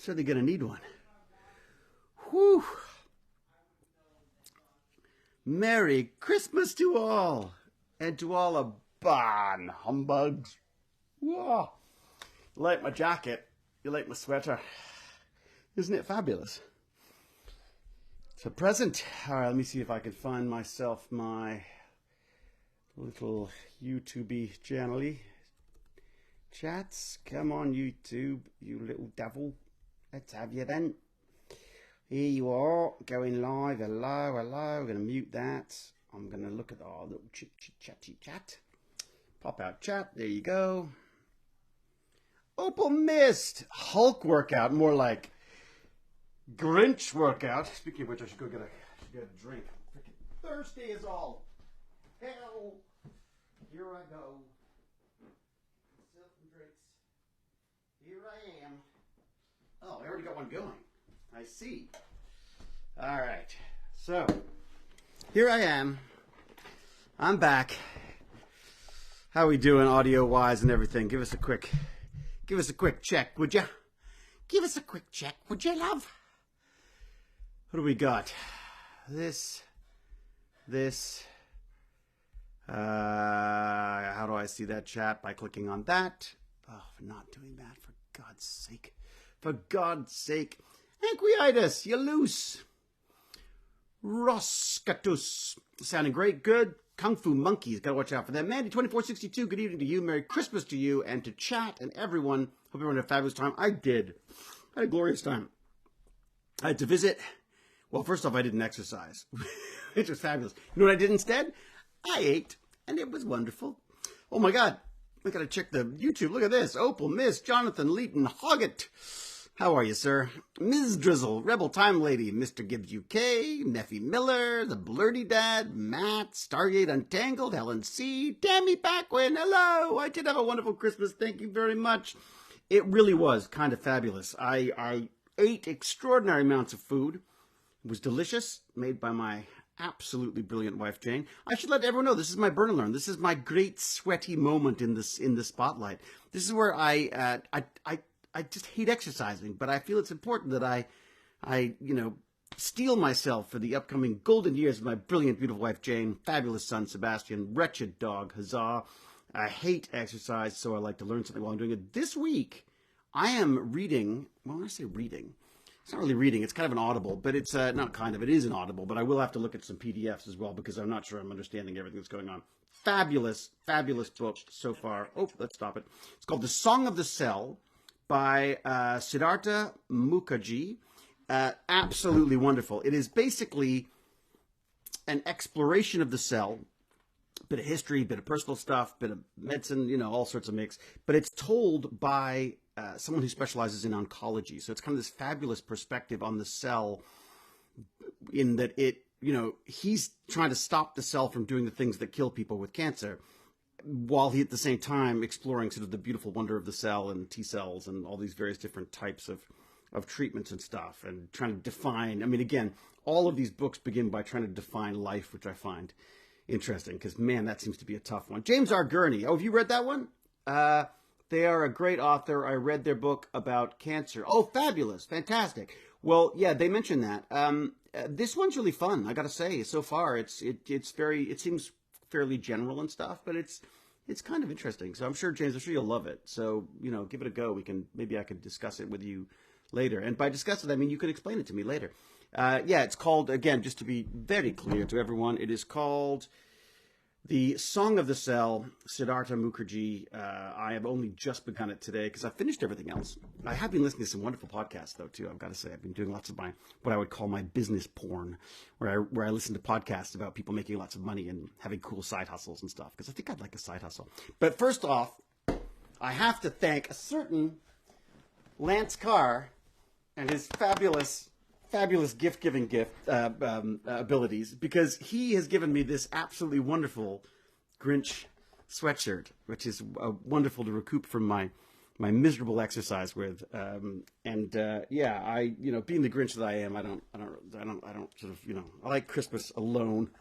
certainly going to need one. Whew. Merry Christmas to all, and to all a bon humbugs. Whoa. You like my jacket? You like my sweater? Isn't it fabulous? It's a present. All right, let me see if I can find myself my little YouTube-y channel-y chats. Come on, YouTube, you little devil. Let's have you then. Here you are, going live. Hello, hello. We're going to mute that. I'm going to look at our little chit-chatty chat. Pop out chat. There you go. Opal missed. Hulk workout. More like Grinch workout. Speaking of which, I should go get a drink. Freaking thirsty is all. Hell. Here I go. Myself some drinks. Here I am. Oh, I already got one going. I see. All right. So, here I am. I'm back. How we doing audio-wise and everything? Give us a quick check, would ya? Give us a quick check, would you, love? What do we got? This. How do I see that chat? By clicking on that. Oh, for not doing that, for God's sake. For God's sake. Anquiitis, you loose. Roscatus, sounding great, good. Kung Fu Monkeys, gotta watch out for them. Mandy2462, good evening to you. Merry Christmas to you and to chat and everyone. Hope everyone had a fabulous time. I did. I had a glorious time. I had to visit. Well, first off, I didn't exercise, which was fabulous. You know what I did instead? I ate, and it was wonderful. Oh my God, I gotta check the YouTube. Look at this. Opal, Miss, Jonathan, Leeton, Hoggett. How are you, sir? Ms. Drizzle, Rebel Time Lady, Mr. Gibbs UK, Neffy Miller, The Blurty Dad, Matt, Stargate Untangled, Helen C, Tammy Backwin, hello! I did have a wonderful Christmas, thank you very much. It really was kind of fabulous. I ate extraordinary amounts of food. It was delicious, made by my absolutely brilliant wife, Jane. I should let everyone know, this is my Burn&Learn. This is my great sweaty moment in the spotlight. This is where I just hate exercising, but I feel it's important that I steel myself for the upcoming golden years of my brilliant, beautiful wife, Jane, fabulous son, Sebastian, wretched dog, Huzzah. I hate exercise, so I like to learn something while I'm doing it. This week, I am reading, well, when I say reading, it's not really reading, it's kind of an audible, but it's not kind of, it is an audible, but I will have to look at some PDFs as well because I'm not sure I'm understanding everything that's going on. Fabulous, fabulous book so far. Oh, let's stop it. It's called The Song of the Cell, by Siddhartha Mukherjee. Absolutely wonderful. It is basically an exploration of the cell, bit of history, bit of personal stuff, bit of medicine, all sorts of mix. But it's told by someone who specializes in oncology. So it's kind of this fabulous perspective on the cell in that he's trying to stop the cell from doing the things that kill people with cancer, while he at the same time exploring sort of the beautiful wonder of the cell and T cells and all these various different types of treatments and stuff, and trying to define, again, all of these books begin by trying to define life, which I find interesting because, man, that seems to be a tough one. James R. Gurney. Oh, have you read that one? They are a great author. I read their book about cancer. Oh, fabulous. Fantastic. Well, yeah, they mentioned that. This one's really fun, I got to say. So far, it seems fairly general and stuff, but it's kind of interesting. So I'm sure, James, I'm sure you'll love it. So, give it a go. Maybe I could discuss it with you later. And by discuss it, I mean you can explain it to me later. Yeah, it's called, again, just to be very clear to everyone, it is called The Song of the Cell, Siddhartha Mukherjee. I have only just begun it today because I finished everything else. I have been listening to some wonderful podcasts, though, too. I've got to say, I've been doing lots of what I would call my business porn, where I listen to podcasts about people making lots of money and having cool side hustles and stuff, because I think I'd like a side hustle. But first off, I have to thank a certain Lance Carr and his fabulous gift-giving abilities, because he has given me this absolutely wonderful Grinch sweatshirt, which is wonderful to recoup from my miserable exercise with. Yeah, I being the Grinch that I am, I don't sort of I like Christmas alone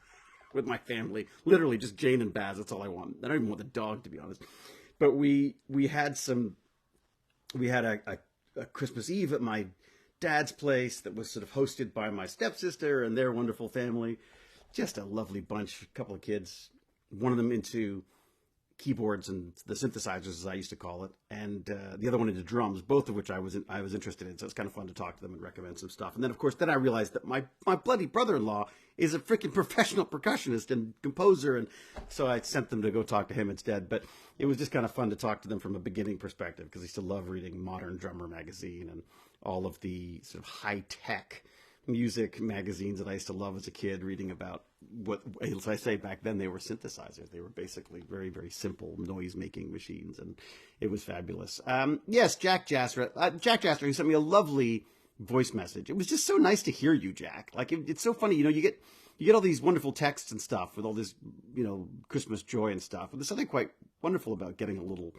with my family. Literally just Jane and Baz. That's all I want. I don't even want the dog, to be honest. But we had a Christmas Eve at my dad's place that was sort of hosted by my stepsister and their wonderful family. Just a lovely bunch, a couple of kids, one of them into keyboards and the synthesizers, as I used to call it, and the other one into drums, both of which I was interested in. So it's kind of fun to talk to them and recommend some stuff. And then, of course, I realized that my bloody brother-in-law is a freaking professional percussionist and composer, and so I sent them to go talk to him instead. But it was just kind of fun to talk to them from a beginning perspective, because I used to love reading Modern Drummer magazine and all of the sort of high-tech music magazines that I used to love as a kid, reading about what, as I say, back then they were synthesizers. They were basically very, very simple noise-making machines, and it was fabulous. Yes, Jack Jasser, who sent me a lovely voice message. It was just so nice to hear you, Jack. Like, it's so funny, you get all these wonderful texts and stuff with all this, Christmas joy and stuff. But there's something quite wonderful about getting a little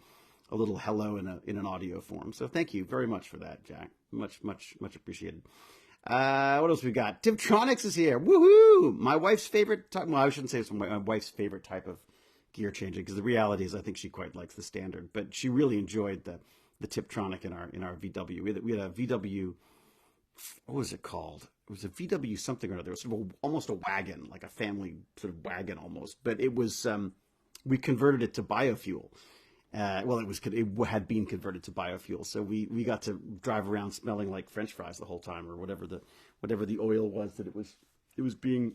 hello in an audio form. So thank you very much for that, Jack. Much, much, much appreciated. What else we got? Tiptronics is here. Woohoo! My wife's favorite type. Well, I shouldn't say it's my wife's favorite type of gear changing, because the reality is I think she quite likes the standard, but she really enjoyed the Tiptronic in our VW. We had a VW. What was it called? It was a VW something or another. It was sort of almost a wagon, like a family sort of wagon almost. But it was we converted it to biofuel. It had been converted to biofuel, so we got to drive around smelling like French fries the whole time, or whatever the oil was that it was being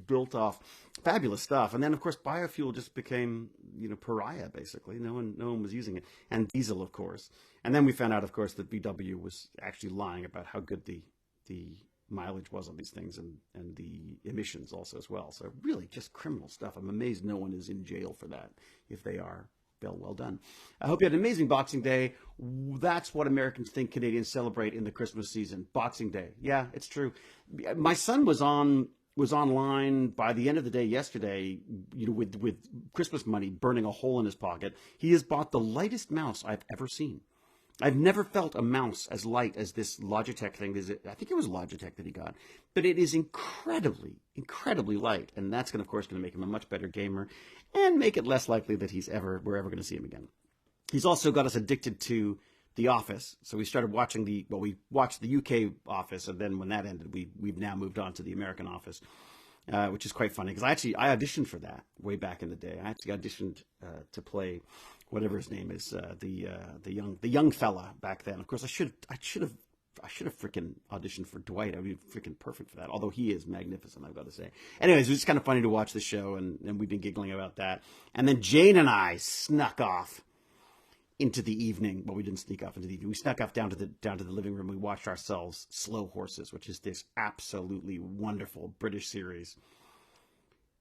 built off. Fabulous stuff. And then of course biofuel just became pariah basically. No one was using it, and diesel of course. And then we found out of course that VW was actually lying about how good the mileage was on these things, and the emissions also as well. So really just criminal stuff. I'm amazed no one is in jail for that. If they are, well done. I hope you had an amazing Boxing Day. That's what Americans think Canadians celebrate in the Christmas season. Boxing Day. Yeah, it's true. My son was online by the end of the day yesterday, with Christmas money burning a hole in his pocket. He has bought the lightest mouse I've ever seen. I've never felt a mouse as light as this Logitech thing. I think it was Logitech that he got, but it is incredibly, incredibly light, and that's of course going to make him a much better gamer, and make it less likely that we're ever going to see him again. He's also got us addicted to The Office, so we started watching we watched the UK Office, and then when that ended, we've now moved on to the American Office, which is quite funny because I auditioned for that way back in the day. I actually auditioned to play whatever his name is, the young fella back then. Of course, I should have freaking auditioned for Dwight. I'd be freaking perfect for that. Although he is magnificent, I've got to say. Anyways, it was just kind of funny to watch the show, and we've been giggling about that. And then Jane and I snuck off into the evening. Well, we didn't sneak off into the evening. We snuck off down to the living room. We watched ourselves Slow Horses, which is this absolutely wonderful British series.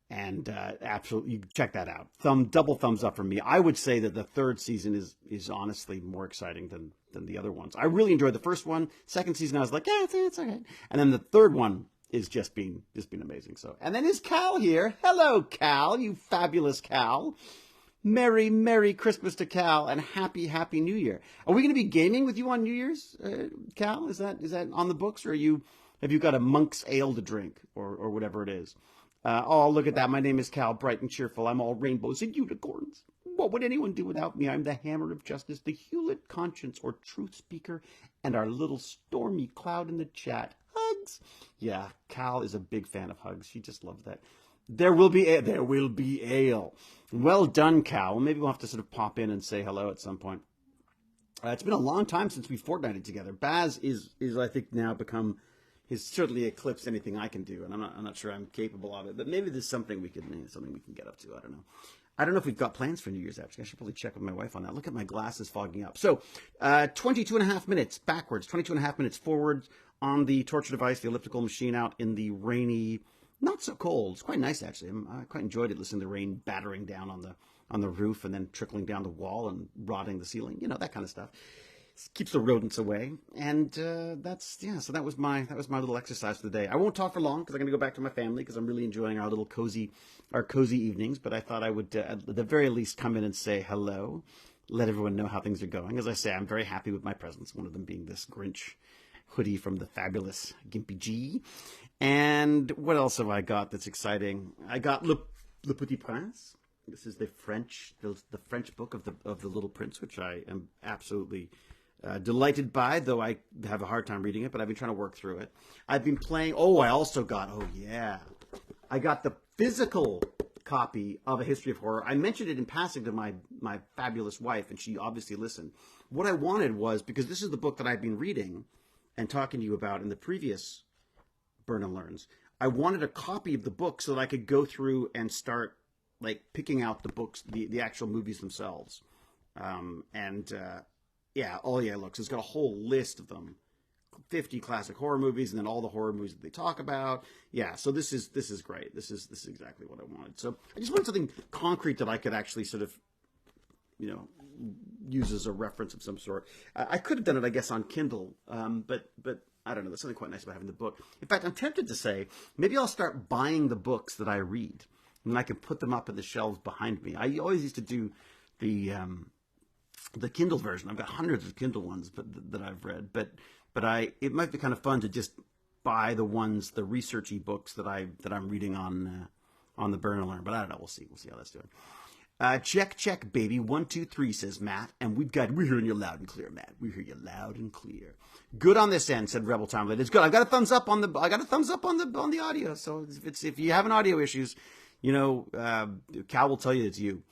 And absolutely, you check that out. Double thumbs up from me. I would say that the third season is honestly more exciting than the other ones. I really enjoyed the first one. Second season, I was like, yeah, it's okay. And then the third one is just been amazing. So, and then is Cal here? Hello, Cal, you fabulous Cal. Merry, Merry Christmas to Cal, and Happy, Happy New Year. Are we going to be gaming with you on New Year's, Cal? Is that on the books, or have you got a monk's ale to drink, or whatever it is? Oh, look at that. My name is Cal, bright and cheerful. I'm all rainbows and unicorns. What would anyone do without me? I'm the hammer of justice, the Hewlett conscience or truth speaker, and our little stormy cloud in the chat. Hugs. Yeah, Cal is a big fan of hugs. She just loves that. There will be ale. Well done, Cal. Well, maybe we'll have to sort of pop in and say hello at some point. It's been a long time since we fortnighted together. Baz is I think now become... He's certainly eclipsed anything I can do, and I'm not sure I'm capable of it. But maybe there's something we can get up to. I don't know. I don't know if we've got plans for New Year's, actually. I should probably check with my wife on that. Look at my glasses fogging up. So 22 and a half minutes backwards, 22 and a half minutes forwards on the torture device, the elliptical machine out in the rainy, not so cold. It's quite nice, actually. I quite enjoyed it, listening to the rain battering down on the roof and then trickling down the wall and rotting the ceiling. That kind of stuff. Keeps the rodents away, and so that was my little exercise for the day. I won't talk for long because I'm going to go back to my family because I'm really enjoying our cozy evenings. But I thought I would at the very least come in and say hello, let everyone know how things are going. As I say, I'm very happy with my presents. One of them being this Grinch hoodie from the fabulous Gimpy G. And what else have I got that's exciting? I got Le Petit Prince. This is the French book of the Little Prince, which I am absolutely Delighted by, though I have a hard time reading it, but I've been trying to work through it. I've been playing. Oh, I also got. Oh yeah, I got the physical copy of A History of Horror. I mentioned it in passing to my fabulous wife, and she obviously listened. What I wanted was, because this is the book that I've been reading and talking to you about in the previous Burn&Learns, I wanted a copy of the book so that I could go through and start like picking out the books, the actual movies themselves. Yeah, oh yeah, look, so it's got a whole list of them. 50 classic horror movies, and then all the horror movies that they talk about. Yeah, so this is great. This is exactly what I wanted. So I just wanted something concrete that I could actually sort of, use as a reference of some sort. I could have done it, I guess, on Kindle, but I don't know. There's something quite nice about having the book. In fact, I'm tempted to say maybe I'll start buying the books that I read, and I can put them up in the shelves behind me. I always used to do the Kindle version. I've got hundreds of Kindle ones that I've read, but it might be kind of fun to just buy the researchy books that I'm reading on the Burn&Learn. But I don't know. We'll see how that's doing. Check, baby. 1, 2, 3, says Matt, and we're hearing you loud and clear, Matt. We hear you loud and clear. Good on this end, said Rebel Time Lady. It's good. I got a thumbs up on the audio. So if you have an audio issues, Cal will tell you it's you.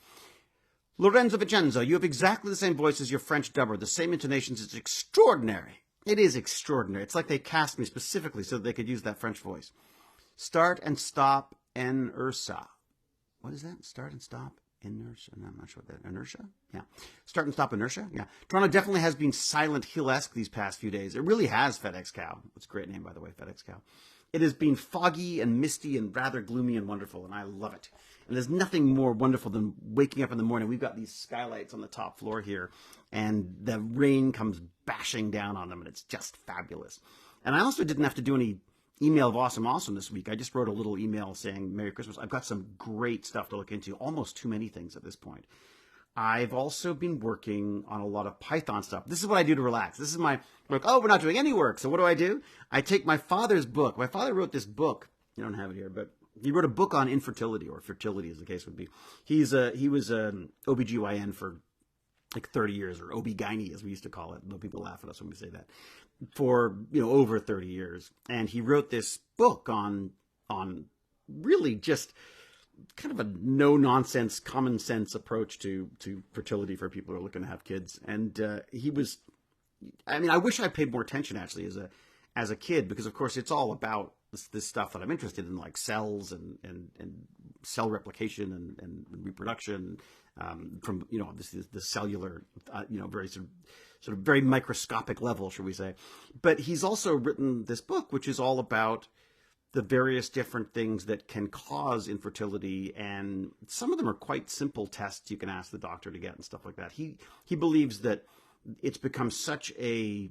Lorenzo Vicenzo, you have exactly the same voice as your French dubber, the same intonations. It's extraordinary. It is extraordinary. It's like they cast me specifically so that they could use that French voice. Start and stop inertia. What is that? Start and stop inertia. No, I'm not sure what that. Inertia? Yeah. Start and stop inertia? Yeah. Toronto definitely has been Silent Hill-esque these past few days. It really has, FedEx Cow. It's a great name, by the way, FedEx Cow. It has been foggy and misty and rather gloomy and wonderful, and I love it. And there's nothing more wonderful than waking up in the morning. We've got these skylights on the top floor here, and the rain comes bashing down on them, and it's just fabulous. And I also didn't have to do any email of awesome this week. I just wrote a little email saying Merry Christmas. I've got some great stuff to look into, almost too many things at this point. I've also been working on a lot of Python stuff. This is what I do to relax. This is my work. Oh, we're not doing any work. So what do? I take my father's book. My father wrote this book. You don't have it here, but he wrote a book on infertility, or fertility as the case would be. He was an OBGYN for like 30 years, or OB-GYN as we used to call it. Though people laugh at us when we say that. For, over 30 years. And he wrote this book on really just kind of a no-nonsense, common-sense approach to fertility for people who are looking to have kids. And I wish I paid more attention, actually, as a kid, because, of course, it's all about this stuff that I'm interested in, like cells and cell replication and reproduction from, the cellular, very sort of very microscopic level, should we say. But he's also written this book, which is all about the various different things that can cause infertility, and some of them are quite simple tests you can ask the doctor to get and stuff like that. He believes that it's become such a,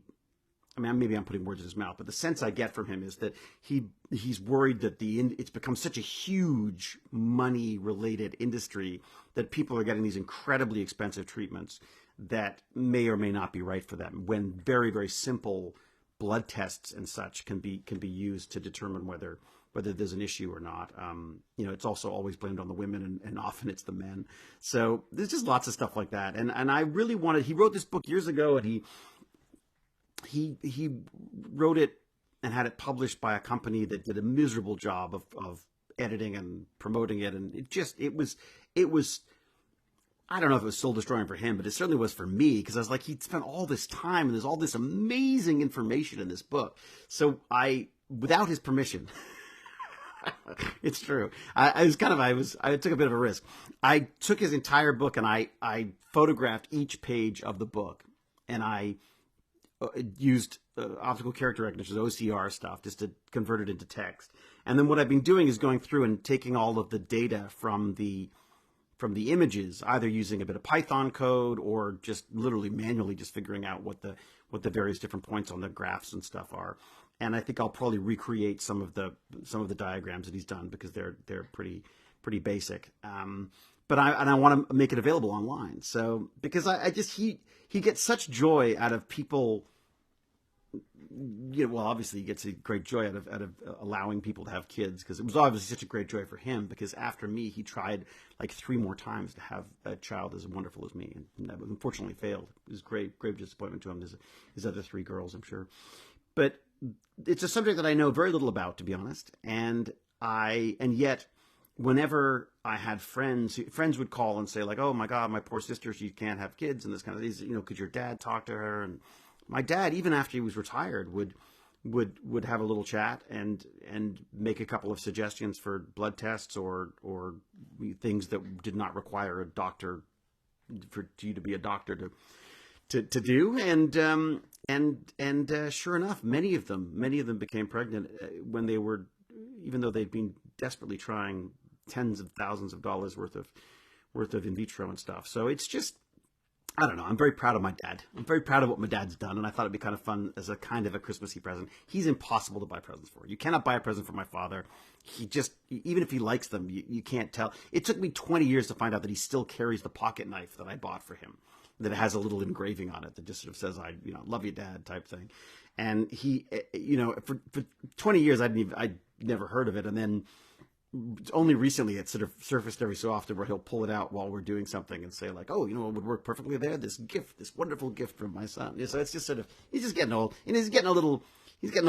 maybe I'm putting words in his mouth, but the sense I get from him is that he's worried that it's become such a huge money-related industry that people are getting these incredibly expensive treatments that may or may not be right for them, when very, very simple blood tests and such can be used to determine whether there's an issue or not. It's also always blamed on the women, and often it's the men. So there's just lots of stuff like that. And I really he wrote this book years ago, and he wrote it and had it published by a company that did a miserable job of editing and promoting it. And it was, I don't know if it was soul destroying for him, but it certainly was for me, because I was like, he'd spent all this time and there's all this amazing information in this book. So without his permission, it's true. I took a bit of a risk. I took his entire book and I photographed each page of the book, and I used optical character recognition, OCR stuff, just to convert it into text. And then what I've been doing is going through and taking all of the data from the images, either using a bit of Python code or just literally manually just figuring out what the various different points on the graphs and stuff are. And I think I'll probably recreate some of the diagrams that he's done, because they're pretty basic. But I want to make it available online. So because he gets such joy out of people well, obviously he gets a great joy out of allowing people to have kids, because it was obviously such a great joy for him, because after me, he tried like 3 more times to have a child as wonderful as me, and that unfortunately failed. It was grave disappointment to him. There's his other 3 girls, I'm sure. But it's a subject that I know very little about, to be honest, and yet whenever I had friends would call and say like, oh my God, my poor sister, she can't have kids, and this kind of things, could your dad talk to her? And my dad, even after he was retired, would have a little chat and make a couple of suggestions for blood tests or things that did not require a doctor for you to be a doctor to do. And sure enough, many of them became pregnant when they were, even though they'd been desperately trying tens of thousands of dollars worth of in vitro and stuff. So it's just, I don't know. I'm very proud of my dad. I'm very proud of what my dad's done, and I thought it'd be kind of fun as a kind of a Christmassy present. He's impossible to buy presents for. You cannot buy a present for my father. He just, even if he likes them, you can't tell. It took me 20 years to find out that he still carries the pocket knife that I bought for him, that has a little engraving on it that just sort of says, I love you, Dad, type thing. And he, for 20 years, I'd never heard of it. And then only recently it sort of surfaced every so often where he'll pull it out while we're doing something and say like, oh, what would work perfectly there? This wonderful gift from my son. So it's just sort of, he's just getting old, and he's getting old and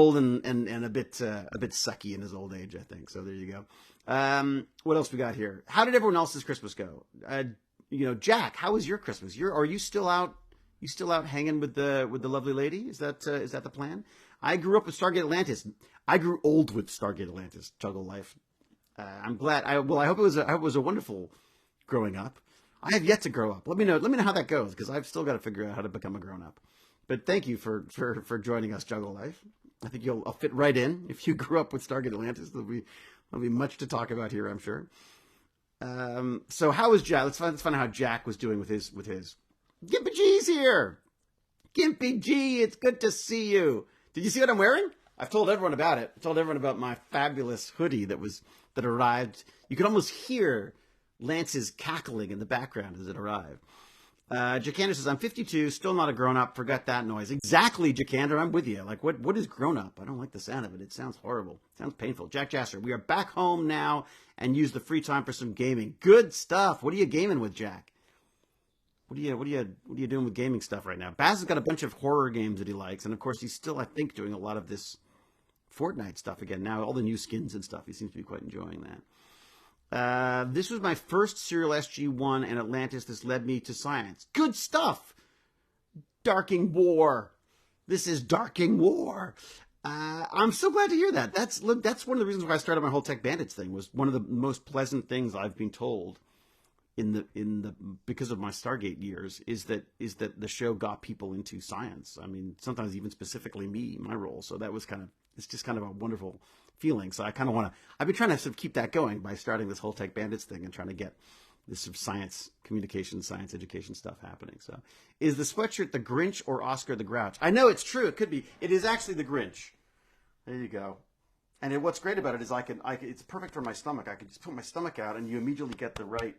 a bit sucky in his old age, I think. So there you go. What else we got here? How did everyone else's Christmas go? Jack, how was your Christmas? Are you still out? You still out hanging with the lovely lady? Is that the plan? I grew up with Stargate Atlantis. I grew old with Stargate Atlantis. Juggle life. I'm glad. I hope it was a wonderful growing up. I have yet to grow up. Let me know how that goes, because I've still got to figure out how to become a grown up. But thank you for joining us, Juggle Life. I think I'll fit right in. If you grew up with Stargate Atlantis, there'll be much to talk about here, I'm sure. So how was Jack? Let's find out how Jack was doing with his. Gimpy G's here. Gimpy G, it's good to see you. Did you see what I'm wearing? I've told everyone about it. I told everyone about my fabulous hoodie that arrived. You could almost hear Lance's cackling in the background as it arrived. Jackander says, I'm 52, still not a grown-up. Forgot that noise. Exactly, Jackander. I'm with you. Like, what is grown-up? I don't like the sound of it. It sounds horrible. It sounds painful. Jack Jasser, we are back home now and use the free time for some gaming. Good stuff. What are you gaming with, Jack? What are you doing with gaming stuff right now? Baz has got a bunch of horror games that he likes, and of course he's still, I think, doing a lot of this Fortnite stuff again now. All the new skins and stuff. He seems to be quite enjoying that. This was my first serial SG1 and Atlantis. This led me to science. Good stuff. Darking War. This is Darking War. I'm so glad to hear that. That's one of the reasons why I started my whole Tech Bandits thing. Was one of the most pleasant things I've been told because of my Stargate years is that the show got people into science. I mean, sometimes even specifically me, my role. So it's just kind of a wonderful feeling. So I've been trying to sort of keep that going by starting this whole Tech Bandits thing and trying to get this sort of science communication, science education stuff happening. So is the sweatshirt the Grinch or Oscar the Grouch? I know it's true. It could be. It is actually the Grinch. There you go. And what's great about it is it's perfect for my stomach. I can just put my stomach out and you immediately get the right.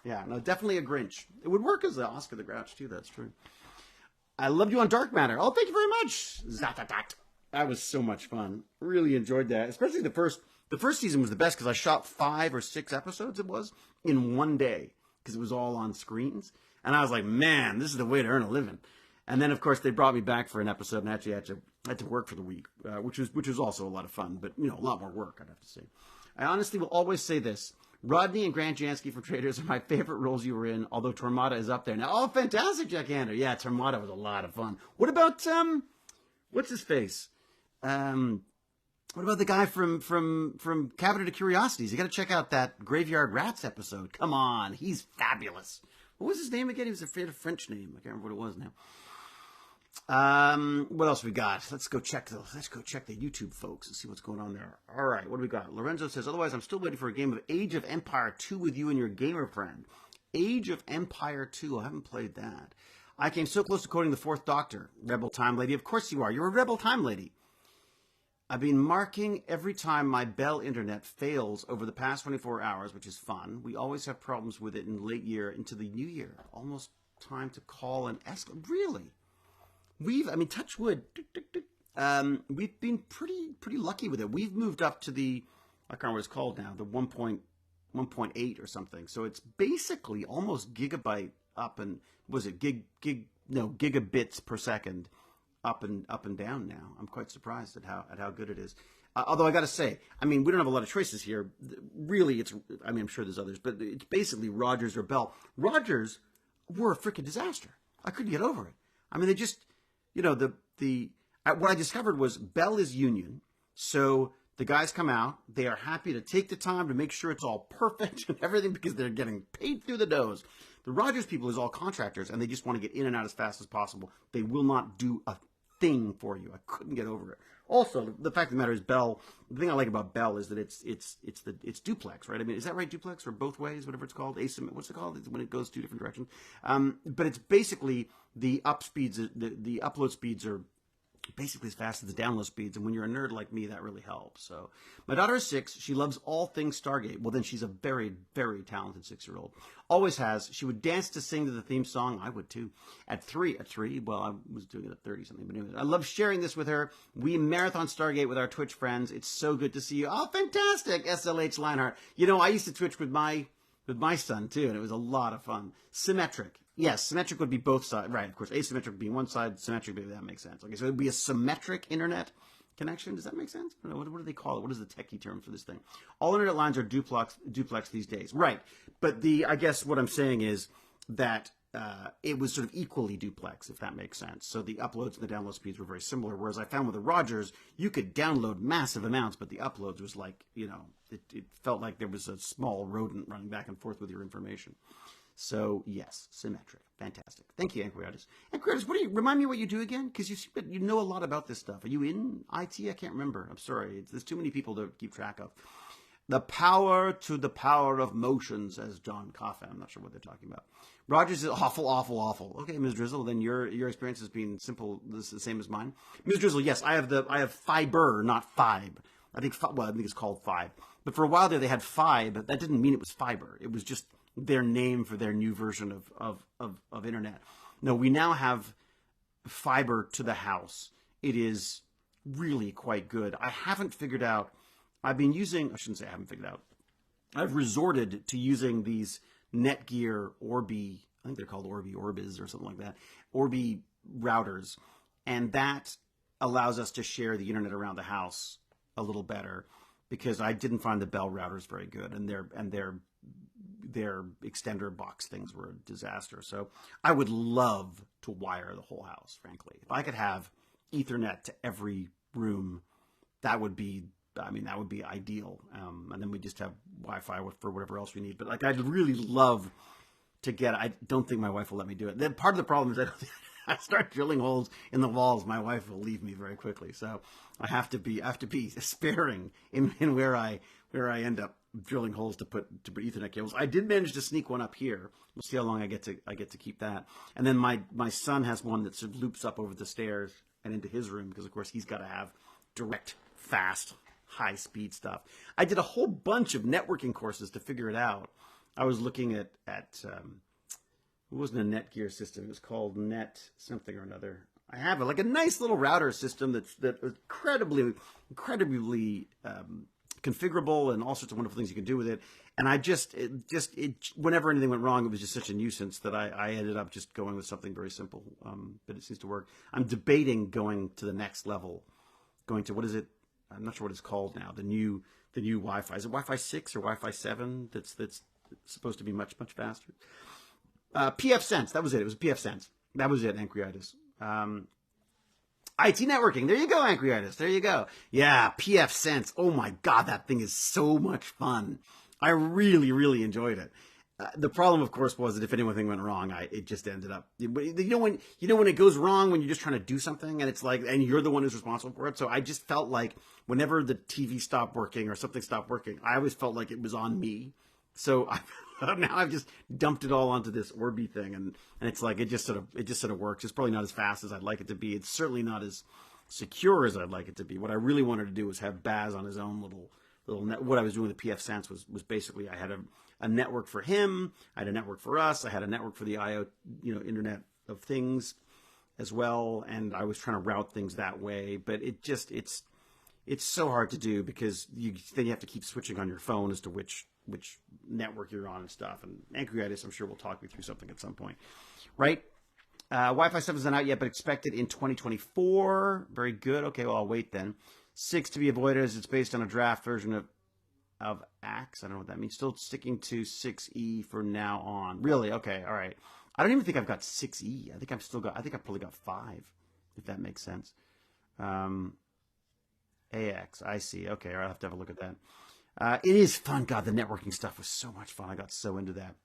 Yeah, no, definitely a Grinch. It would work as the Oscar the Grouch, too. That's true. I loved you on Dark Matter. Oh, thank you very much. Zatatat. That was so much fun. Really enjoyed that. Especially the first season was the best because I shot 5 or 6 episodes, it was, in one day because it was all on screens. And I was like, man, this is the way to earn a living. And then, of course, they brought me back for an episode and actually had to work for the week, which was also a lot of fun, but, a lot more work, I'd have to say. I honestly will always say this. Rodney and Grant Jansky from Traders are my favorite roles you were in, although Tormata is up there now. Oh, fantastic, Jack Ander. Yeah, Tormata was a lot of fun. What about, what's his face? What about the guy from Cabinet of Curiosities? You got to check out that Graveyard Rats episode. Come on, he's fabulous. What was his name again? He was a French name. I can't remember what it was now. What else we got? Let's go check the YouTube folks and see what's going on there. All right, what do we got? Lorenzo says, otherwise I'm still waiting for a game of Age of Empire 2 with you and your gamer friend. Age of Empire 2, I haven't played that. I came so close to quoting the Fourth Doctor. Rebel Time Lady, of course you are. You're a Rebel Time Lady. I've been marking every time my Bell internet fails over the past 24 hours, which is fun. We always have problems with it in late year into the new year. Almost time to call and ask. Really? I mean, touch wood. We've been pretty lucky with it. We've moved up to I can't remember what it's called now, the 1.8 or something. So it's basically almost gigabyte up and was it gigabits per second up and down now. I'm quite surprised at how good it is. Although I got to say, I mean, we don't have a lot of choices here. Really, I mean, I'm sure there's others, but it's basically Rogers or Bell. Rogers were a freaking disaster. I couldn't get over it. I mean, they just, what I discovered was Bell is union. So the guys come out, they are happy to take the time to make sure it's all perfect and everything because they're getting paid through the nose. The Rogers people is all contractors and they just want to get in and out as fast as possible. They will not do a thing for you. I couldn't get over it. Also, the fact of the matter is Bell, the thing I like about Bell is that it's duplex, right? I mean, is that right, duplex, or both ways, whatever it's called? What's it called? It's when it goes two different directions. But it's basically the the upload speeds are basically as fast as the download speeds, and when you're a nerd like me, that really helps. So my daughter is 6. She loves all things Stargate. Well, then she's a very, very talented 6-year-old. Always has. She would dance to sing to the theme song. I would too. At 3, well, I was doing it at 30 something, but anyways, I love sharing this with her. We marathon Stargate with our Twitch friends. It's so good to see you. Oh, fantastic, SLH Lionheart. I used to Twitch with my son too, and it was a lot of fun. Symmetric. Yes, symmetric would be both sides. Right, of course. Asymmetric being one side, symmetric, that makes sense. Okay, so it would be a symmetric internet connection. Does that make sense? I don't know. What do they call it? What is the techie term for this thing? All internet lines are duplex these days. Right. But I guess what I'm saying is that it was sort of equally duplex, if that makes sense. So the uploads and the download speeds were very similar, whereas I found with the Rogers, you could download massive amounts, but the uploads was like, it felt like there was a small rodent running back and forth with your information. So, yes, symmetric. Fantastic. Thank you, Anquiatus. Anquiatus, remind me what you do again? Because you know a lot about this stuff. Are you in IT? I can't remember. I'm sorry. There's too many people to keep track of. The power to the power of motion, says John Coffin. I'm not sure what they're talking about. Rogers is awful, awful, awful. Okay, Ms. Drizzle, then your experience has been simple, the same as mine. Ms. Drizzle, yes, I have fiber, not fibe. I think it's called fibe. But for a while there, they had fibe. That didn't mean it was fiber. It was just their name for their new version of internet. No, we now have fiber to the house. It is really quite good. I haven't figured out, I shouldn't say I haven't figured out. I've resorted to using these Netgear Orbi, I think they're called Orbis or something like that, Orbi routers. And that allows us to share the internet around the house a little better because I didn't find the Bell routers very good and their extender box things were a disaster. So I would love to wire the whole house, frankly. If I could have Ethernet to every room, that would be ideal. And then we just have Wi-Fi for whatever else we need. But I'd really love to I don't think my wife will let me do it. Then part of the problem is I start drilling holes in the walls. My wife will leave me very quickly. So I have to be sparing in where I end up drilling holes to put Ethernet cables. I did manage to sneak one up here. We'll see how long I get to keep that. And then my son has one that sort of loops up over the stairs and into his room because of course he's got to have direct, fast, high speed stuff. I did a whole bunch of networking courses to figure it out. I was looking at it wasn't a Netgear system. It was called Net something or another. I have a nice little router system that's incredibly configurable and all sorts of wonderful things you can do with it. And whenever anything went wrong, it was just such a nuisance that I ended up just going with something very simple. But it seems to work. I'm debating going to the next level, going to, what is it? I'm not sure what it's called now. The new Wi-Fi. Is it Wi-Fi 6 or Wi-Fi 7? That's supposed to be much, much faster. PF Sense. That was it. It was PF Sense. That was it, Ancriitis. IT networking. There you go, Ancriitis. There you go. Yeah, PF Sense. Oh my God, that thing is so much fun. I really, really enjoyed it. The problem, of course, was that if anything went wrong, it just ended up. When it goes wrong when you're just trying to do something and it's and you're the one who's responsible for it. So I just felt like whenever the TV stopped working or something stopped working, I always felt like it was on me. So now I've just dumped it all onto this Orbi thing, and it's it just sort of works. It's probably not as fast as I'd like it to be. It's certainly not as secure as I'd like it to be. What I really wanted to do was have Baz on his own little net. What I was doing with the PF Sense was basically I had a network for him, I had a network for us, I had a network for the Internet of Things as well, and I was trying to route things that way. But it's so hard to do because then you have to keep switching on your phone as to which network you're on and stuff. And pancreatitis, I'm sure we'll talk you through something at some point, right? Wi-Fi 7 is not out yet, but expected in 2024. Very good. Okay, well, I'll wait then. 6 to be avoided as it's based on a draft version of AX. I don't know what that means. Still sticking to 6E for now on. Really? Okay, all right. I don't even think I've got 6E. I think I've probably got 5, if that makes sense. AX, I see. Okay, all right, I'll have to have a look at that. It is fun. God, the networking stuff was so much fun. I got so into that.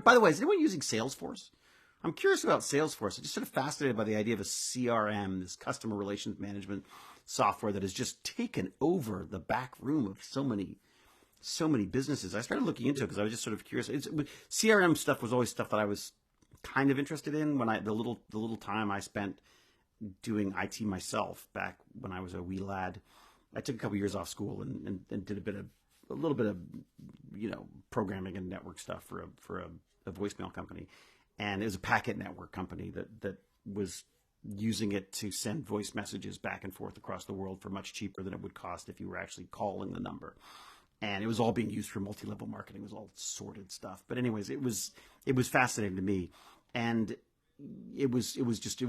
By the way, is anyone using Salesforce? I'm curious about Salesforce. I'm just sort of fascinated by the idea of a CRM, this customer relations management software that has just taken over the back room of so many businesses. I started looking into it because I was just sort of curious. CRM stuff was always stuff that I was kind of interested in when the little time I spent doing IT myself back when I was a wee lad. I took a couple years off school and did a little bit of programming and network stuff for a voicemail company. And it was a packet network company that was using it to send voice messages back and forth across the world for much cheaper than it would cost if you were actually calling the number. And it was all being used for multi-level marketing. It was all sorted stuff. But anyways, it was fascinating to me. And that was just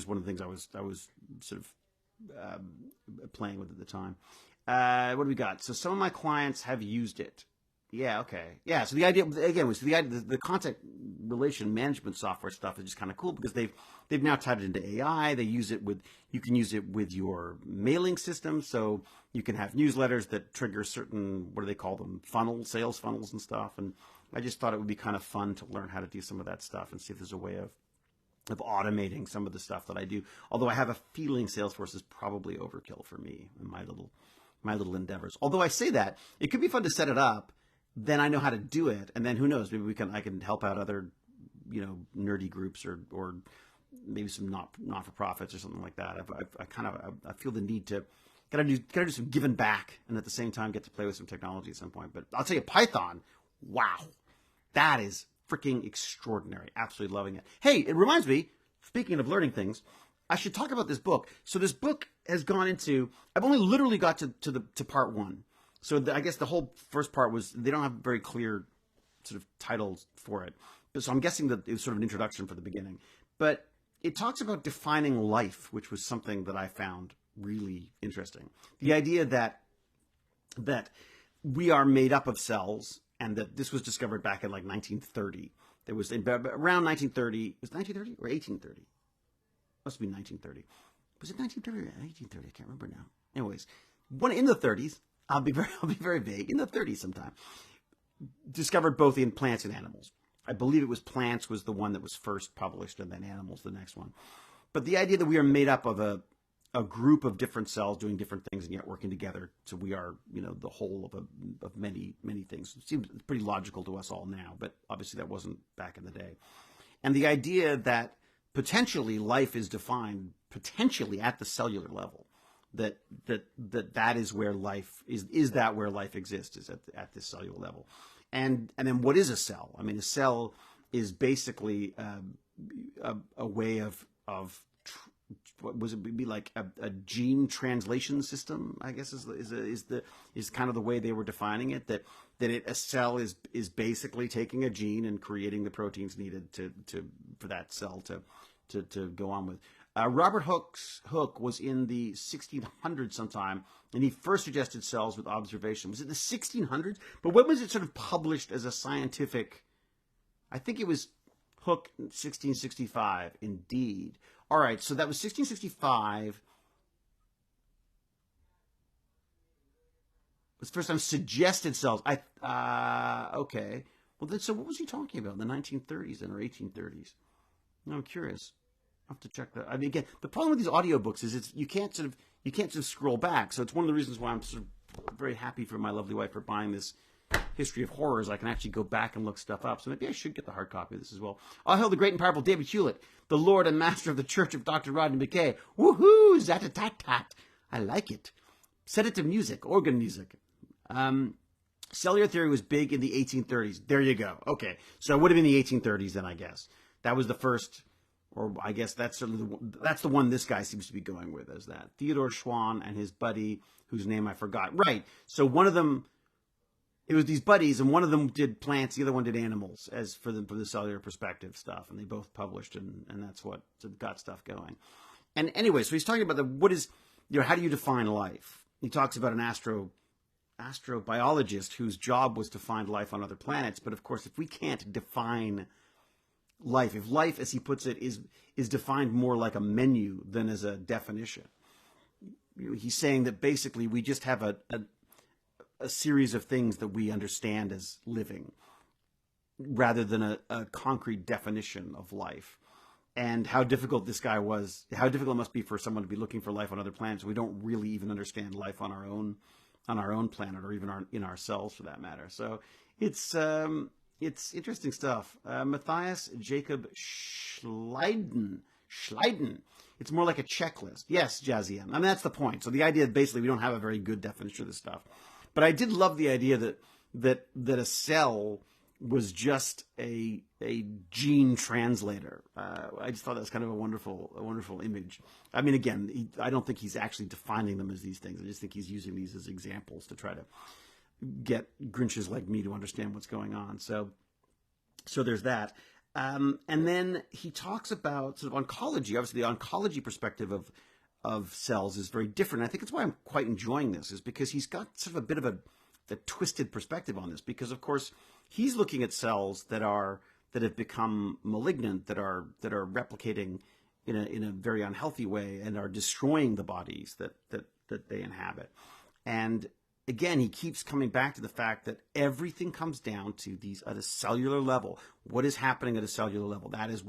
one of the things I was sort of playing with at the time. What do we got? So some of my clients have used it. Yeah, okay. Yeah, so the idea, again, was the content relation management software stuff is just kind of cool because they've now tied it into AI. You can use it with your mailing system, so you can have newsletters that trigger certain, what do they call them, sales funnels and stuff. And I just thought it would be kind of fun to learn how to do some of that stuff and see if there's a way of automating some of the stuff that I do. Although I have a feeling Salesforce is probably overkill for me in my little endeavors. Although I say that, it could be fun to set it up. Then I know how to do it, and then who knows? Maybe I can help out other, nerdy groups or maybe some not for profits or something like that. I feel the need to gotta do some giving back, and at the same time get to play with some technology at some point. But I'll tell you, Python, wow, that is freaking extraordinary. Absolutely loving it. Hey, it reminds me. Speaking of learning things, I should talk about this book. So this book has gone into. I've only literally got to part 1. So I guess the whole first part was they don't have very clear sort of titles for it. So I'm guessing that it was sort of an introduction for the beginning. But it talks about defining life, which was something that I found really interesting. The idea that we are made up of cells and that this was discovered back in like 1930. There was around 1930. Was it 1930 or 1830? Must be 1930. Was it 1930 or 1830? I can't remember now. Anyways, in the 30s. I'll be very vague. In the 30s sometime, discovered both in plants and animals. I believe it was plants was the one that was first published, and then animals the next one. But the idea that we are made up of a group of different cells doing different things and yet working together, so we are the whole of many things. It seems pretty logical to us all now, but obviously that wasn't back in the day. And the idea that potentially life is defined potentially at the cellular level. That is where life is that where life exists is at this cellular level, and then what is a cell? I mean, a cell is basically a way of what was it be like a gene translation system? I guess is kind of the way they were defining it. A cell is basically taking a gene and creating the proteins needed for that cell to go on with. Robert Hooke was in the 1600s sometime, and he first suggested cells with observation. Was it the 1600s? But when was it sort of published as a scientific? I think it was Hooke 1665, indeed. All right, so that was 1665. It was the first time suggested cells. Okay. Well, then, so what was he talking about in the 1930s then, or 1830s? No, I'm curious. I'll have to check that. I mean, again, the problem with these audiobooks is you can't sort of scroll back. So it's one of the reasons why I'm sort of very happy for my lovely wife for buying this history of horrors. I can actually go back and look stuff up. So maybe I should get the hard copy of this as well. All hail the great and powerful David Hewlett, the Lord and Master of the Church of Dr. Rodney McKay. Woohoo! Zat-a-tat-tat. I like it. Set it to music, organ music. Cellular theory was big in the 1830s. There you go. Okay. So it would have been the 1830s then, I guess. That was the first. or I guess that's certainly that's the one this guy seems to be going with, as that Theodore Schwann and his buddy, whose name I forgot. Right. So one of them, it was these buddies, and one of them did plants, the other one did animals, as for the cellular perspective stuff, and they both published, and that's what got stuff going. And anyway, so he's talking about how do you define life? He talks about an astrobiologist whose job was to find life on other planets. But of course, if we can't define life, if life, as he puts it, is defined more like a menu than as a definition, he's saying that basically we just have a series of things that we understand as living, rather than a concrete definition of life. And how difficult it must be for someone to be looking for life on other planets. We don't really even understand life on our own planet, or even in ourselves, for that matter. So it's interesting stuff. Matthias Jacob Schleiden. It's more like a checklist. Yes, Jazian. I mean, that's the point. So the idea that basically we don't have a very good definition of this stuff. But I did love the idea that a cell was just a gene translator. I just thought that was kind of a wonderful image. I mean, again, I don't think he's actually defining them as these things. I just think he's using these as examples to try to get Grinches like me to understand what's going on. So there's that. And then he talks about sort of oncology. Obviously, the oncology perspective of cells is very different. I think that's why I'm quite enjoying this, is because he's got sort of a bit of a twisted perspective on this. Because of course, he's looking at cells that have become malignant, that are replicating in a very unhealthy way, and are destroying the bodies that they inhabit. And again, he keeps coming back to the fact that everything comes down to these at a cellular level. What is happening at a cellular level? That is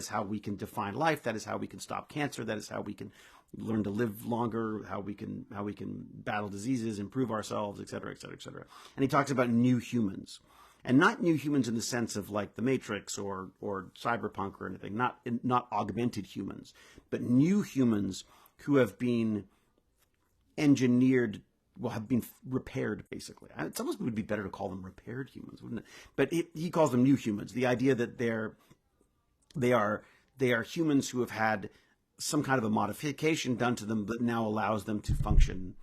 how we can define life. That is how we can stop cancer. That is how we can learn to live longer, how we can battle diseases, improve ourselves, et cetera, et cetera, et cetera. And he talks about new humans. And not new humans in the sense of like the Matrix or cyberpunk or anything, not augmented humans, but new humans who have been engineered, have been repaired, basically. It almost would be better to call them repaired humans, wouldn't it? But he calls them new humans. The idea that they are humans who have had some kind of a modification done to them that now allows them to function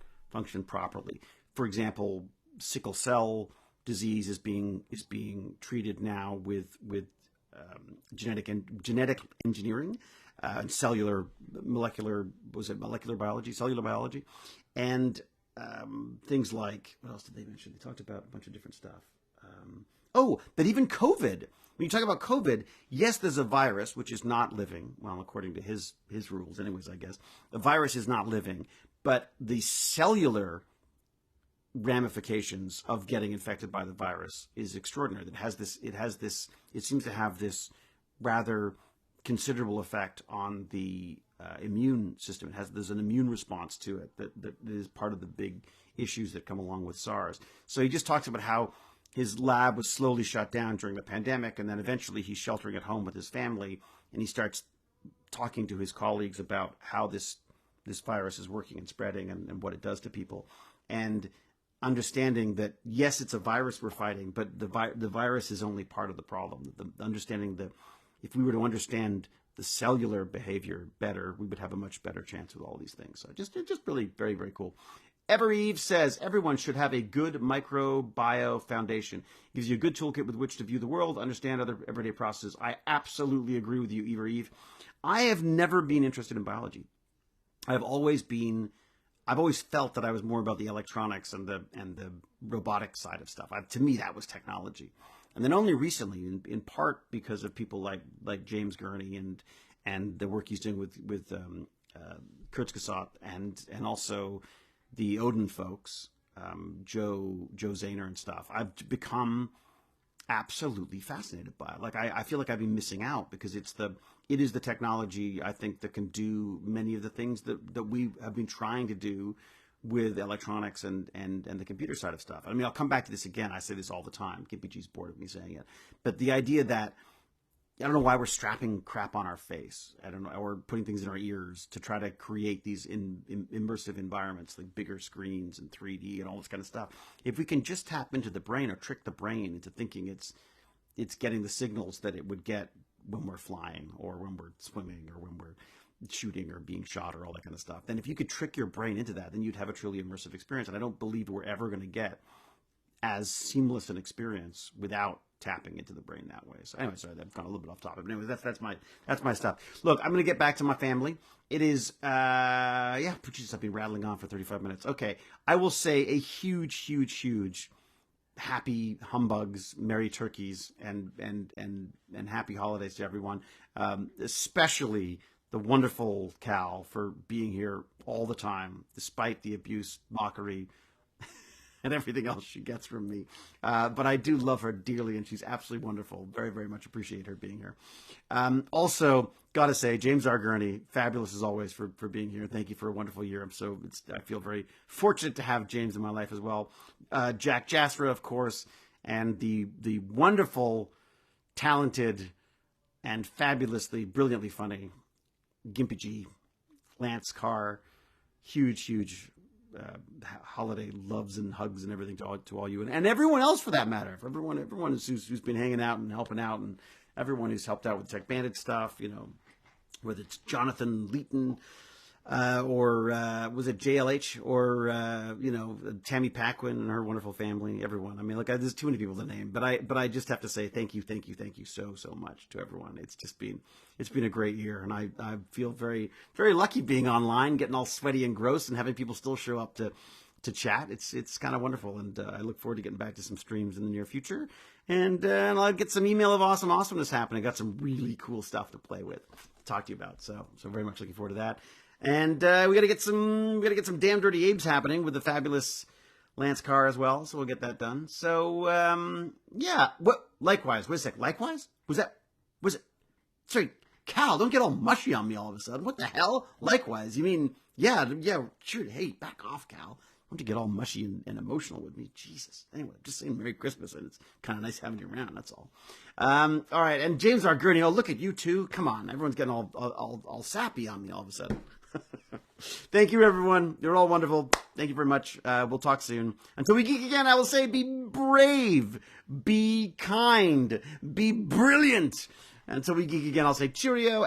properly. For example, sickle cell disease is being treated now with genetic engineering, cellular biology, and things like, what else did they mention? They talked about a bunch of different stuff. But even COVID. When you talk about COVID, yes, there's a virus which is not living. Well, according to his rules, anyways, I guess the virus is not living, but the cellular ramifications of getting infected by the virus is extraordinary. It seems to have this rather considerable effect on the immune system. There's an immune response to it that is part of the big issues that come along with SARS. So he just talks about how his lab was slowly shut down during the pandemic, and then eventually he's sheltering at home with his family, and he starts talking to his colleagues about how this virus is working and spreading and what it does to people, and understanding that yes, it's a virus we're fighting, but the virus is only part of the problem. Understanding that if we were to understand the cellular behavior better, we would have a much better chance with all these things. So just really very, very cool. Evereve says everyone should have a good microbiome foundation. It gives you a good toolkit with which to view the world, understand other everyday processes. I absolutely agree with you, Evereve. I have never been interested in biology. I've always felt that I was more about the electronics and the robotic side of stuff. To me, that was technology. And then only recently, in part because of people like James Gurney and the work he's doing with Kurzgesagt and also the Odin folks, Joe Zahner and stuff, I've become absolutely fascinated by it. Like I feel like I've been missing out because it is the technology, I think, that can do many of the things that we have been trying to do with electronics and the computer side of stuff. I mean, I'll come back to this again. I say this all the time. KPG's bored of me saying it. But the idea that, I don't know why we're strapping crap on our face. I don't know, or putting things in our ears to try to create these immersive environments, like bigger screens and 3D and all this kind of stuff. If we can just tap into the brain or trick the brain into thinking it's getting the signals that it would get when we're flying or when we're swimming or when we're shooting or being shot or all that kind of stuff. Then if you could trick your brain into that, then you'd have a truly immersive experience. And I don't believe we're ever going to get as seamless an experience without tapping into the brain that way. So anyway, sorry, I've gone a little bit off topic. But anyway, that's my stuff. Look, I'm going to get back to my family. It is, Jesus, I've been rattling on for 35 minutes. Okay, I will say a huge happy humbugs, merry turkeys, and happy holidays to everyone. Especially the wonderful Cal for being here all the time, despite the abuse, mockery, and everything else she gets from me. But I do love her dearly, and she's absolutely wonderful. Very, very much appreciate her being here. Also, got to say, James R. Gurney, fabulous as always for being here. Thank you for a wonderful year. I feel very fortunate to have James in my life as well. Jack Jasra, of course, and the wonderful, talented, and fabulously, brilliantly funny Gimpy G, Lance Carr, huge holiday loves and hugs and everything to all you and everyone else for that matter. For everyone who's been hanging out and helping out, and everyone who's helped out with Tech Bandit stuff, whether it's Jonathan Leeton, or was it JLH, or Tammy Paquin and her wonderful family, everyone. I mean, look, there's too many people to name, but I just have to say thank you so much to everyone. It's been a great year, and I feel very, very lucky being online, getting all sweaty and gross, and having people still show up to chat. It's kind of wonderful, and I look forward to getting back to some streams in the near future, and I'll get some email of awesomeness happening. Got some really cool stuff to play with, talk to you about. So very much looking forward to that. And we got to get some damn dirty Abes happening with the fabulous Lance Carr as well. So we'll get that done. So yeah. What? Likewise. Wait a sec. Likewise? Was it? Sorry, Cal. Don't get all mushy on me all of a sudden. What the hell? Likewise. You mean? Yeah. Sure. Hey, back off, Cal. Don't you get all mushy and emotional with me? Jesus. Anyway, just saying Merry Christmas, and it's kind of nice having you around. That's all. All right. And James R. Gurney. Oh, look at you two. Come on. Everyone's getting all sappy on me all of a sudden. Thank you, everyone. You're all wonderful. Thank you very much. We'll talk soon. Until we geek again, I will say be brave, be kind, be brilliant. Until we geek again, I'll say cheerio.